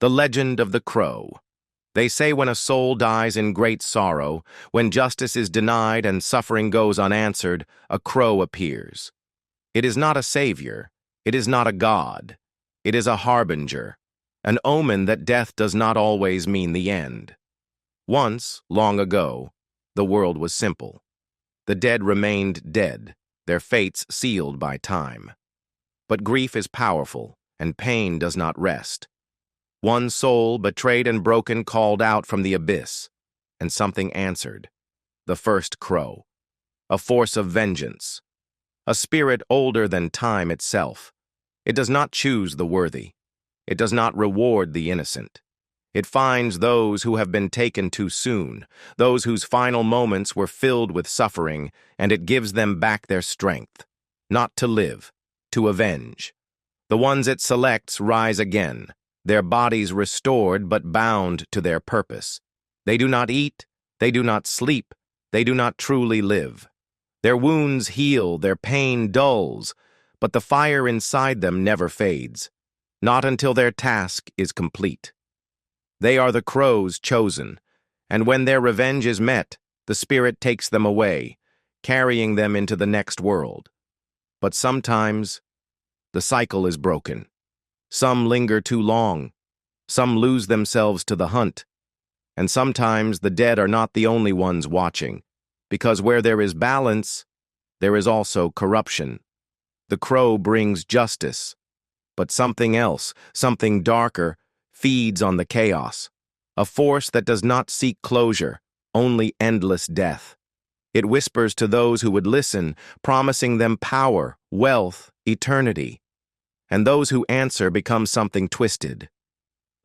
The legend of the crow. They say when a soul dies in great sorrow, when justice is denied and suffering goes unanswered, a crow appears. It is not a savior. It is not a god. It is a harbinger, an omen that death does not always mean the end. Once, long ago, the world was simple. The dead remained dead, their fates sealed by time. But grief is powerful, and pain does not rest. One soul, betrayed and broken, called out from the abyss, and something answered. The first crow. A force of vengeance. A spirit older than time itself. It does not choose the worthy. It does not reward the innocent. It finds those who have been taken too soon, those whose final moments were filled with suffering, and it gives them back their strength. Not to live, to avenge. The ones it selects rise again, their bodies restored but bound to their purpose. They do not eat, they do not sleep, they do not truly live. Their wounds heal, their pain dulls, but the fire inside them never fades, not until their task is complete. They are the crows chosen, and when their revenge is met, the spirit takes them away, carrying them into the next world. But sometimes, the cycle is broken. Some linger too long, some lose themselves to the hunt, and sometimes the dead are not the only ones watching, because where there is balance, there is also corruption. The crow brings justice, but something else, something darker, feeds on the chaos, a force that does not seek closure, only endless death. It whispers to those who would listen, promising them power, wealth, eternity. And those who answer become something twisted.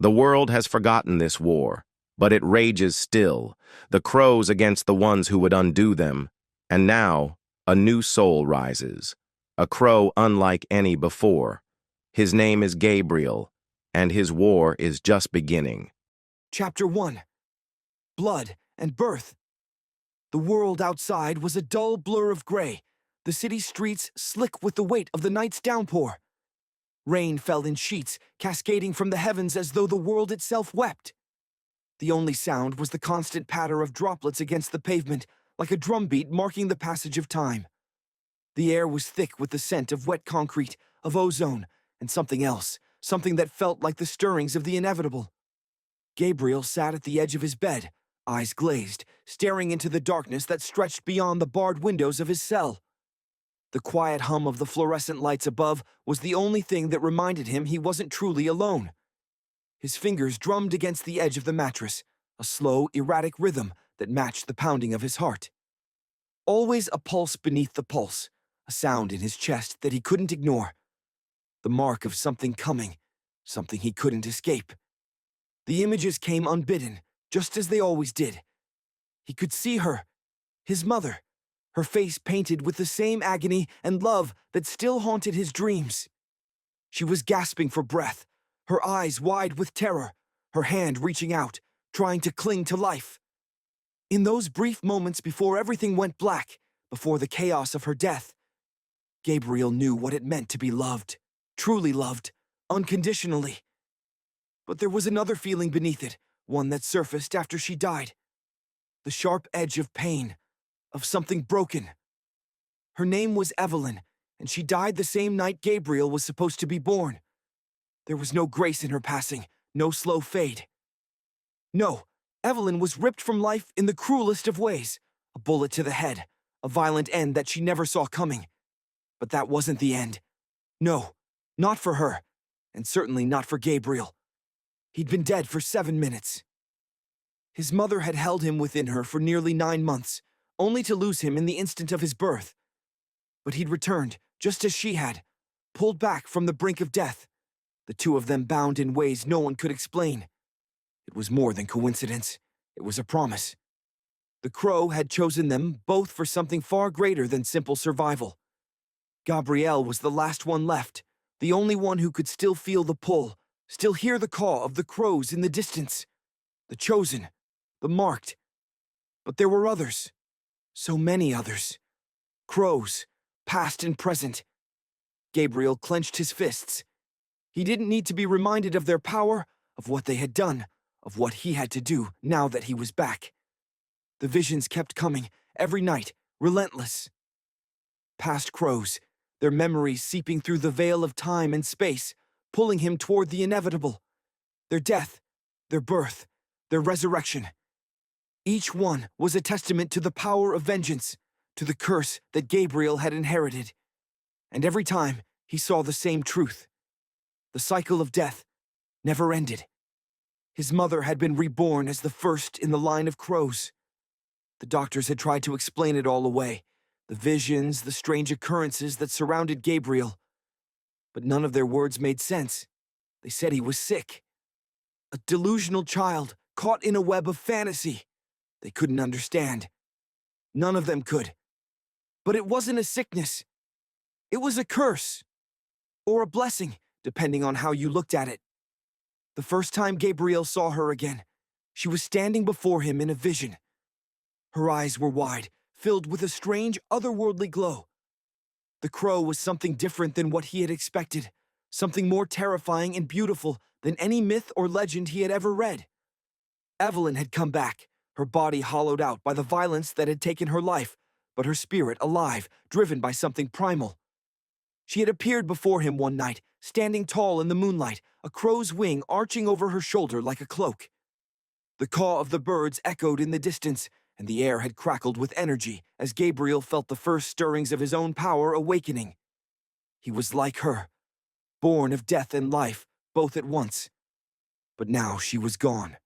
The world has forgotten this war, but it rages still, the crows against the ones who would undo them. And now, a new soul rises, a crow unlike any before. His name is Gabriel, and his war is just beginning. Chapter 1. Blood and Birth. The world outside was a dull blur of gray, the city streets slick with the weight of the night's downpour. Rain fell in sheets, cascading from the heavens as though the world itself wept. The only sound was the constant patter of droplets against the pavement, like a drumbeat marking the passage of time. The air was thick with the scent of wet concrete, of ozone, and something else, something that felt like the stirrings of the inevitable. Gabriel sat at the edge of his bed, eyes glazed, staring into the darkness that stretched beyond the barred windows of his cell. The quiet hum of the fluorescent lights above was the only thing that reminded him he wasn't truly alone. His fingers drummed against the edge of the mattress, a slow, erratic rhythm that matched the pounding of his heart. Always a pulse beneath the pulse, a sound in his chest that he couldn't ignore. The mark of something coming, something he couldn't escape. The images came unbidden, just as they always did. He could see her, his mother, her face painted with the same agony and love that still haunted his dreams. She was gasping for breath, her eyes wide with terror, her hand reaching out, trying to cling to life. In those brief moments before everything went black, before the chaos of her death, Gabriel knew what it meant to be loved, truly loved, unconditionally. But there was another feeling beneath it, one that surfaced after she died. The sharp edge of pain, of something broken. Her name was Evelyn, and she died the same night Gabriel was supposed to be born. There was no grace in her passing, no slow fade. No, Evelyn was ripped from life in the cruelest of ways, a bullet to the head, a violent end that she never saw coming. But that wasn't the end. No, not for her, and certainly not for Gabriel. He'd been dead for 7 minutes. His mother had held him within her for nearly 9 months, only to lose him in the instant of his birth. But he'd returned, just as she had, pulled back from the brink of death, the two of them bound in ways no one could explain. It was more than coincidence. It was a promise. The crow had chosen them both for something far greater than simple survival. Gabrielle was the last one left, the only one who could still feel the pull, still hear the caw of the crows in the distance. The chosen, the marked. But there were others. So many others. Crows, past and present. Gabriel clenched his fists. He didn't need to be reminded of their power, of what they had done, of what he had to do now that he was back. The visions kept coming, every night, relentless. Past crows, their memories seeping through the veil of time and space, pulling him toward the inevitable. Their death, their birth, their resurrection. Each one was a testament to the power of vengeance, to the curse that Gabriel had inherited. And every time, he saw the same truth. The cycle of death never ended. His mother had been reborn as the first in the line of crows. The doctors had tried to explain it all away, the visions, the strange occurrences that surrounded Gabriel. But none of their words made sense. They said he was sick. A delusional child caught in a web of fantasy. They couldn't understand. None of them could. But it wasn't a sickness. It was a curse. Or a blessing, depending on how you looked at it. The first time Gabriel saw her again, she was standing before him in a vision. Her eyes were wide, filled with a strange, otherworldly glow. The crow was something different than what he had expected, something more terrifying and beautiful than any myth or legend he had ever read. Evelyn had come back, her body hollowed out by the violence that had taken her life, but her spirit alive, driven by something primal. She had appeared before him one night, standing tall in the moonlight, a crow's wing arching over her shoulder like a cloak. The caw of the birds echoed in the distance, and the air had crackled with energy as Gabriel felt the first stirrings of his own power awakening. He was like her, born of death and life, both at once. But now she was gone.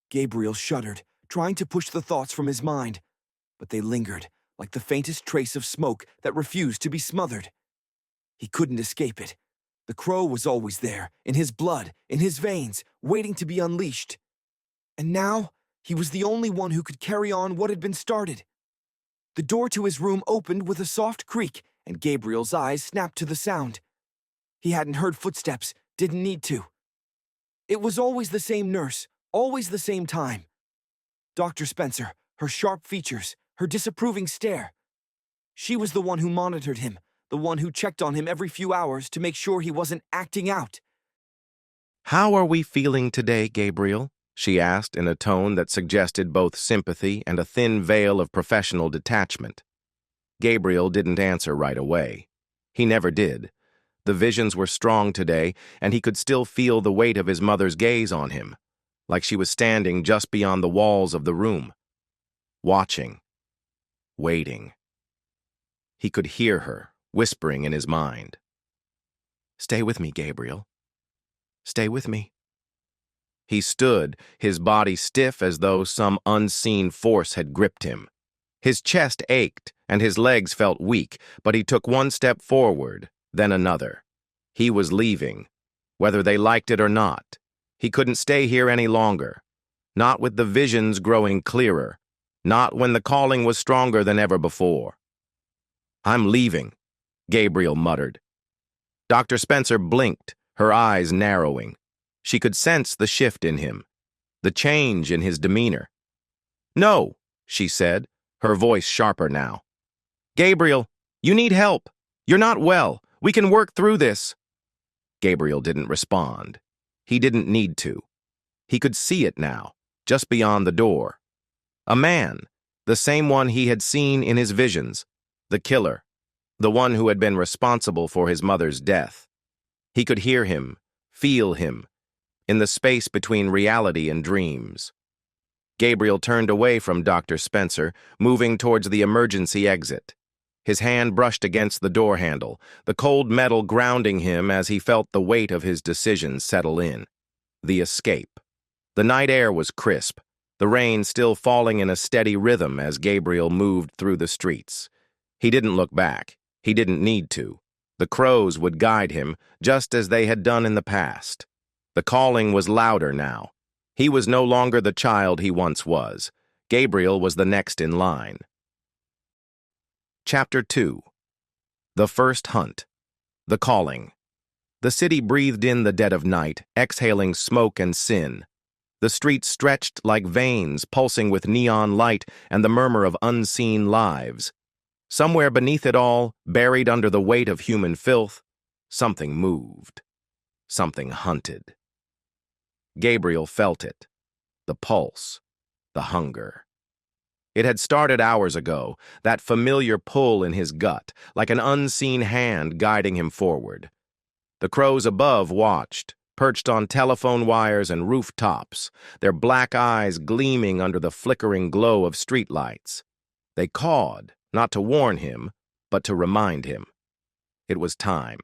Gabriel shuddered, trying to push the thoughts from his mind, but they lingered, like the faintest trace of smoke that refused to be smothered. He couldn't escape it. The crow was always there, in his blood, in his veins, waiting to be unleashed. And now, he was the only one who could carry on what had been started. The door to his room opened with a soft creak, and Gabriel's eyes snapped to the sound. He hadn't heard footsteps, didn't need to. It was always the same nurse, always the same time. Dr. Spencer, her sharp features, her disapproving stare. She was the one who monitored him, the one who checked on him every few hours to make sure he wasn't acting out. "How are we feeling today, Gabriel?" she asked in a tone that suggested both sympathy and a thin veil of professional detachment. Gabriel didn't answer right away. He never did. The visions were strong today, and he could still feel the weight of his mother's gaze on him, like she was standing just beyond the walls of the room, watching, waiting. He could hear her, whispering in his mind. "Stay with me, Gabriel. Stay with me." He stood, his body stiff as though some unseen force had gripped him. His chest ached, and his legs felt weak, but he took one step forward, then another. He was leaving, whether they liked it or not. He couldn't stay here any longer. Not with the visions growing clearer. Not when the calling was stronger than ever before. "I'm leaving," Gabriel muttered. Dr. Spencer blinked, her eyes narrowing. She could sense the shift in him, the change in his demeanor. "No," she said, her voice sharper now. "Gabriel, you need help. You're not well. We can work through this." Gabriel didn't respond. He didn't need to. He could see it now, just beyond the door. A man, the same one he had seen in his visions, the killer, the one who had been responsible for his mother's death. He could hear him, feel him, in the space between reality and dreams. Gabriel turned away from Dr. Spencer, moving towards the emergency exit. His hand brushed against the door handle, the cold metal grounding him as he felt the weight of his decision settle in. The escape. The night air was crisp, the rain still falling in a steady rhythm as Gabriel moved through the streets. He didn't look back. He didn't need to. The crows would guide him, just as they had done in the past. The calling was louder now. He was no longer the child he once was. Gabriel was the next in line. Chapter 2. The First Hunt. The Calling. The city breathed in the dead of night, exhaling smoke and sin. The streets stretched like veins, pulsing with neon light and the murmur of unseen lives. Somewhere beneath it all, buried under the weight of human filth, something moved. Something hunted. Gabriel felt it. The pulse. The hunger. It had started hours ago, that familiar pull in his gut, like an unseen hand guiding him forward. The crows above watched, perched on telephone wires and rooftops, their black eyes gleaming under the flickering glow of streetlights. They cawed, not to warn him, but to remind him. It was time.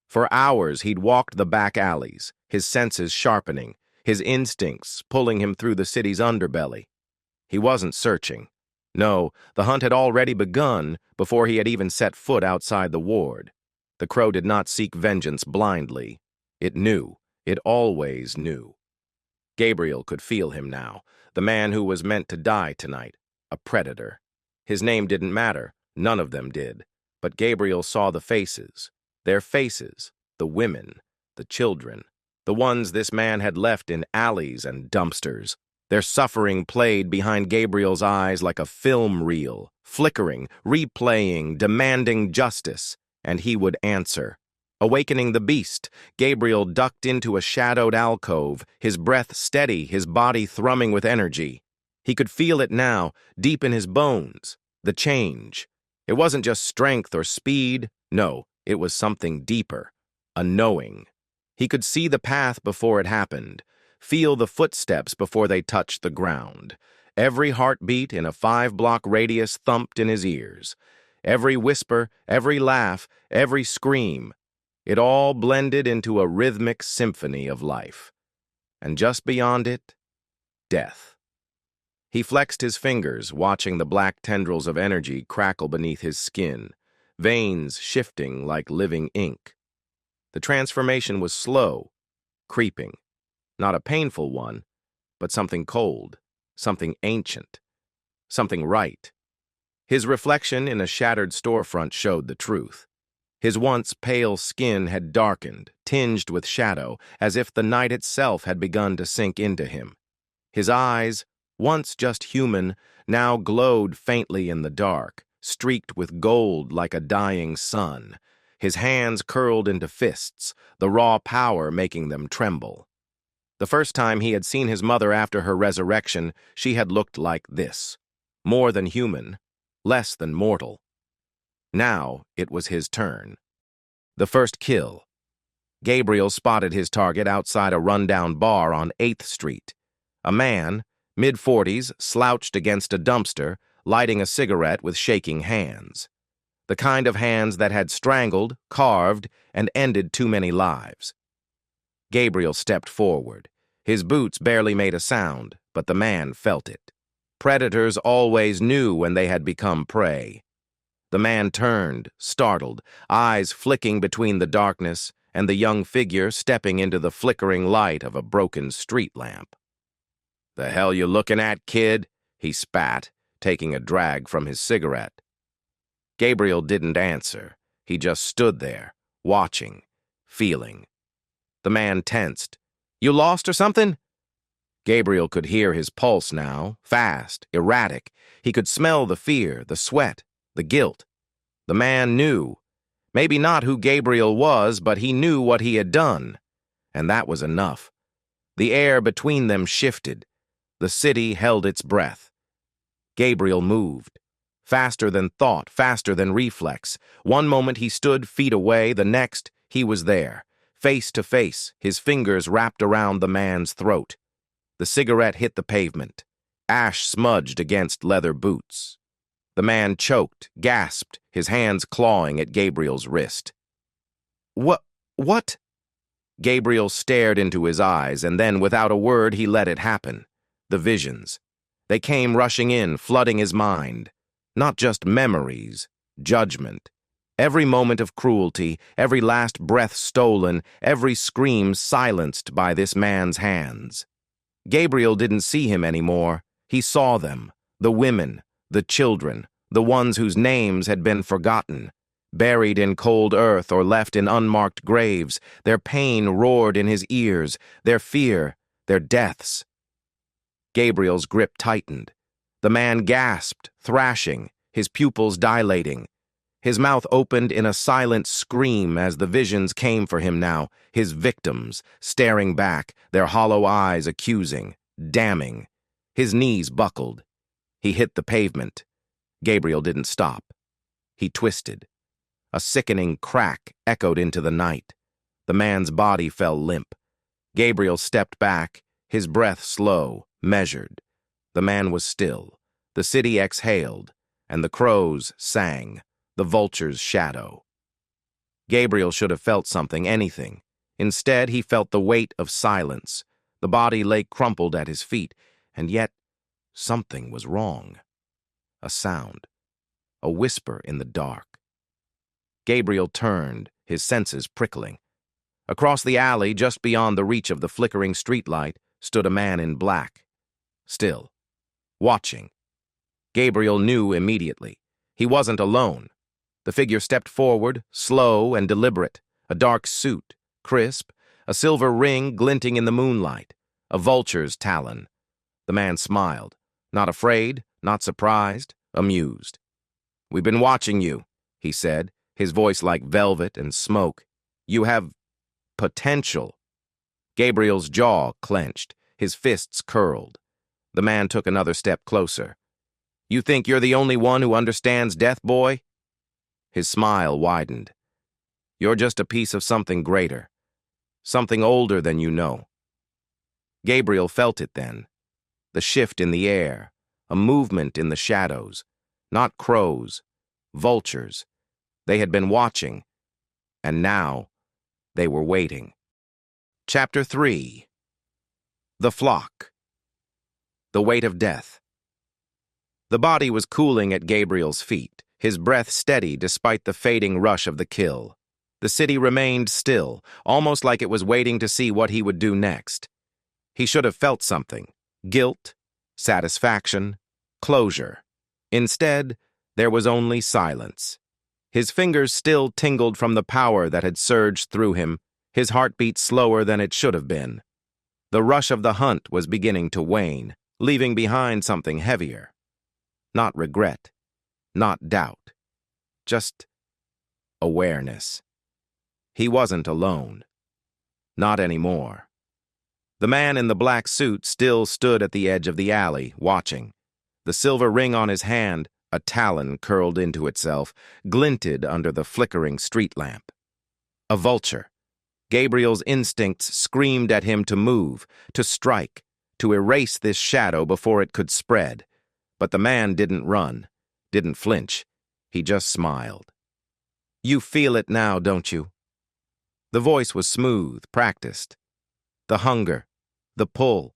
For hours he'd walked the back alleys, his senses sharpening, his instincts pulling him through the city's underbelly. He wasn't searching. No, the hunt had already begun before he had even set foot outside the ward. The crow did not seek vengeance blindly. It knew. It always knew. Gabriel could feel him now, the man who was meant to die tonight, a predator. His name didn't matter. None of them did. But Gabriel saw the faces. Their faces. The women. The children. The ones this man had left in alleys and dumpsters. Their suffering played behind Gabriel's eyes like a film reel, flickering, replaying, demanding justice, and he would answer. Awakening the beast, Gabriel ducked into a shadowed alcove, his breath steady, his body thrumming with energy. He could feel it now, deep in his bones, the change. It wasn't just strength or speed, no, it was something deeper, a knowing. He could see the path before it happened, feel the footsteps before they touched the ground. Every heartbeat in a 5-block radius thumped in his ears. Every whisper, every laugh, every scream. It all blended into a rhythmic symphony of life. And just beyond it, death. He flexed his fingers, watching the black tendrils of energy crackle beneath his skin, veins shifting like living ink. The transformation was slow, creeping. Not a painful one, but something cold, something ancient, something right. His reflection in a shattered storefront showed the truth. His once pale skin had darkened, tinged with shadow, as if the night itself had begun to sink into him. His eyes, once just human, now glowed faintly in the dark, streaked with gold like a dying sun. His hands curled into fists, the raw power making them tremble. The first time he had seen his mother after her resurrection, she had looked like this. More than human, less than mortal. Now it was his turn. The first kill. Gabriel spotted his target outside a rundown bar on 8th Street. A man, mid-40s, slouched against a dumpster, lighting a cigarette with shaking hands. The kind of hands that had strangled, carved, and ended too many lives. Gabriel stepped forward. His boots barely made a sound, but the man felt it. Predators always knew when they had become prey. The man turned, startled, eyes flicking between the darkness and the young figure stepping into the flickering light of a broken street lamp. "The hell you looking at, kid?" he spat, taking a drag from his cigarette. Gabriel didn't answer. He just stood there, watching, feeling. The man tensed. "You lost or something?" Gabriel could hear his pulse now, fast, erratic. He could smell the fear, the sweat, the guilt. The man knew. Maybe not who Gabriel was, but he knew what he had done. And that was enough. The air between them shifted. The city held its breath. Gabriel moved. Faster than thought, faster than reflex. One moment he stood feet away, the next he was there. Face to face, his fingers wrapped around the man's throat. The cigarette hit the pavement. Ash smudged against leather boots. The man choked, gasped, his hands clawing at Gabriel's wrist. What? Gabriel stared into his eyes, and then, without a word, he let it happen. The visions. They came rushing in, flooding his mind. Not just memories, judgment. Every moment of cruelty, every last breath stolen, every scream silenced by this man's hands. Gabriel didn't see him anymore. He saw them, the women, the children, the ones whose names had been forgotten. Buried in cold earth or left in unmarked graves, their pain roared in his ears, their fear, their deaths. Gabriel's grip tightened. The man gasped, thrashing, his pupils dilating. His mouth opened in a silent scream as the visions came for him now, his victims, staring back, their hollow eyes accusing, damning. His knees buckled. He hit the pavement. Gabriel didn't stop. He twisted. A sickening crack echoed into the night. The man's body fell limp. Gabriel stepped back, his breath slow, measured. The man was still. The city exhaled, and the crows sang, the vulture's shadow. Gabriel should have felt something, anything. Instead, he felt the weight of silence. The body lay crumpled at his feet, and yet something was wrong. A sound. A whisper in the dark. Gabriel turned, his senses prickling. Across the alley, just beyond the reach of the flickering streetlight, stood a man in black. Still. Watching. Gabriel knew immediately. He wasn't alone. The figure stepped forward, slow and deliberate, a dark suit, crisp, a silver ring glinting in the moonlight, a vulture's talon. The man smiled, not afraid, not surprised, amused. "We've been watching you," he said, his voice like velvet and smoke. "You have potential." Gabriel's jaw clenched, his fists curled. The man took another step closer. "You think you're the only one who understands death, boy?" His smile widened. "You're just a piece of something greater, something older than you know." Gabriel felt it then. The shift in the air, a movement in the shadows. Not crows, vultures. They had been watching, and now they were waiting. Chapter 3. The Flock. The Weight of Death. The body was cooling at Gabriel's feet, his breath steady despite the fading rush of the kill. The city remained still, almost like it was waiting to see what he would do next. He should have felt something. Guilt, satisfaction, closure. Instead, there was only silence. His fingers still tingled from the power that had surged through him, his heartbeat slower than it should have been. The rush of the hunt was beginning to wane, leaving behind something heavier. Not regret, not doubt, just awareness. He wasn't alone. Not anymore. The man in the black suit still stood at the edge of the alley, watching. The silver ring on his hand, a talon curled into itself, glinted under the flickering street lamp. A vulture. Gabriel's instincts screamed at him to move, to strike, to erase this shadow before it could spread. But the man didn't run, didn't flinch. He just smiled. "You feel it now, don't you?" The voice was smooth, practiced. The hunger, the pull.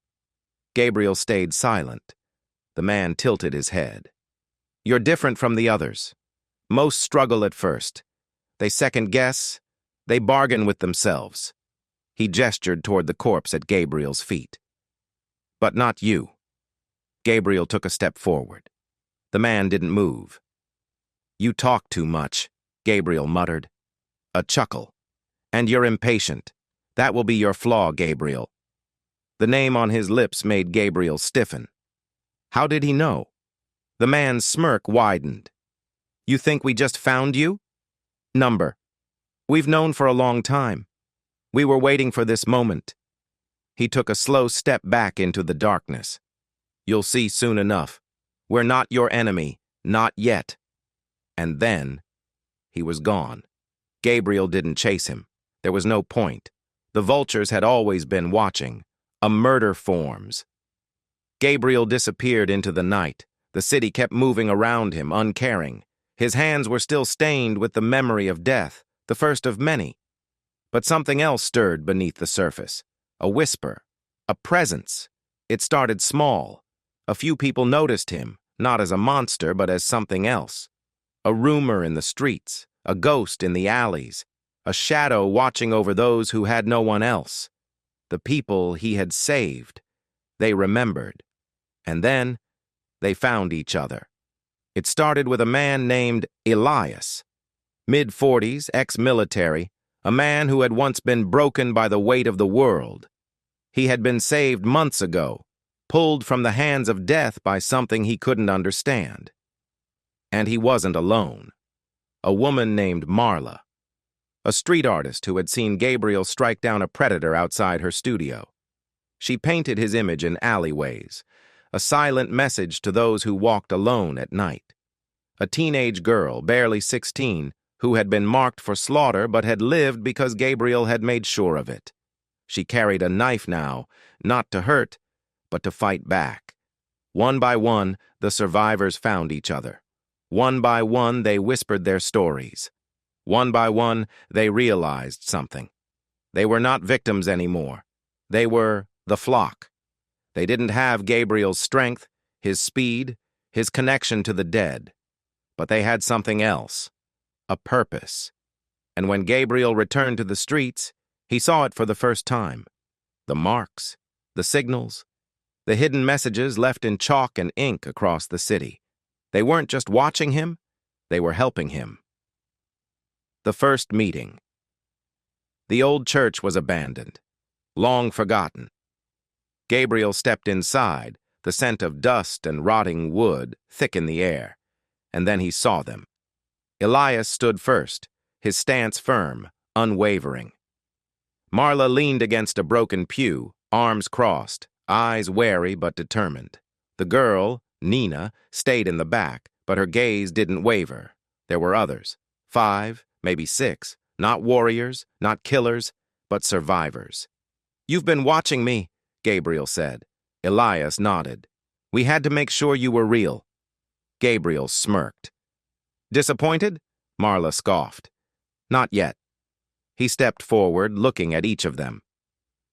Gabriel stayed silent. The man tilted his head. "You're different from the others. Most struggle at first. They second-guess. They bargain with themselves." He gestured toward the corpse at Gabriel's feet. "But not you." Gabriel took a step forward. The man didn't move. "You talk too much," Gabriel muttered. A chuckle. "And you're impatient. That will be your flaw, Gabriel." The name on his lips made Gabriel stiffen. How did he know? The man's smirk widened. "You think we just found you?" "Number. We've known for a long time. We were waiting for this moment." He took a slow step back into the darkness. "You'll see soon enough. We're not your enemy, not yet." And then, he was gone. Gabriel didn't chase him. There was no point. The vultures had always been watching. A murder forms. Gabriel disappeared into the night. The city kept moving around him, uncaring. His hands were still stained with the memory of death, the first of many. But something else stirred beneath the surface. A whisper. A presence. It started small. A few people noticed him, not as a monster, but as something else. A rumor in the streets, a ghost in the alleys, a shadow watching over those who had no one else. The people he had saved. They remembered. And then, they found each other. It started with a man named Elias. Mid-40s, ex-military, a man who had once been broken by the weight of the world. He had been saved months ago, pulled from the hands of death by something he couldn't understand. And he wasn't alone. a woman named Marla, a street artist who had seen Gabriel strike down a predator outside her studio. She painted his image in alleyways, a silent message to those who walked alone at night. A teenage girl, barely 16, who had been marked for slaughter but had lived because Gabriel had made sure of it. She carried a knife now, not to hurt, but to fight back. One by one, the survivors found each other. One by one, they whispered their stories. One by one, they realized something. They were not victims anymore. They were the flock. They didn't have Gabriel's strength, his speed, his connection to the dead. But they had something else, a purpose. And when Gabriel returned to the streets, he saw it for the first time. The marks, the signals, the hidden messages left in chalk and ink across the city. They weren't just watching him, they were helping him. The first meeting. The old church was abandoned, long forgotten. Gabriel stepped inside, the scent of dust and rotting wood thick in the air, and then he saw them. Elias stood first, his stance firm, unwavering. Marla leaned against a broken pew, arms crossed, eyes wary but determined. The girl, Nina, stayed in the back, but her gaze didn't waver. There were others, 5, maybe 6, not warriors, not killers, but survivors. "You've been watching me," Gabriel said. Elias nodded. "We had to make sure you were real." Gabriel smirked. "Disappointed?" Marla scoffed. "Not yet." He stepped forward, looking at each of them.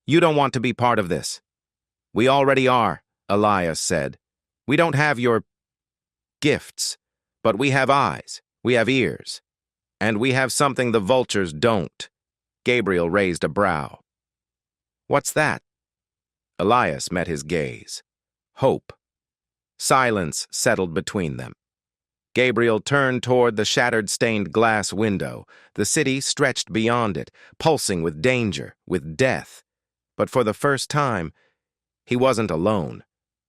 "You don't want to be part of this." "We already are," Elias said. "We don't have your gifts, but we have eyes, we have ears, and we have something the vultures don't." Gabriel raised a brow. "What's that?" Elias met his gaze. Hope. Silence settled between them. Gabriel turned toward the shattered stained glass window. The city stretched beyond it, pulsing with danger, with death. But for the first time, he wasn't alone.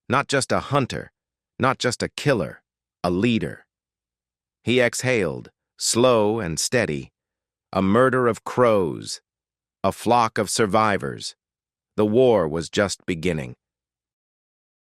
Not just a hunter, not just a killer, a leader. He exhaled, slow and steady. A murder of crows, a flock of survivors. The war was just beginning.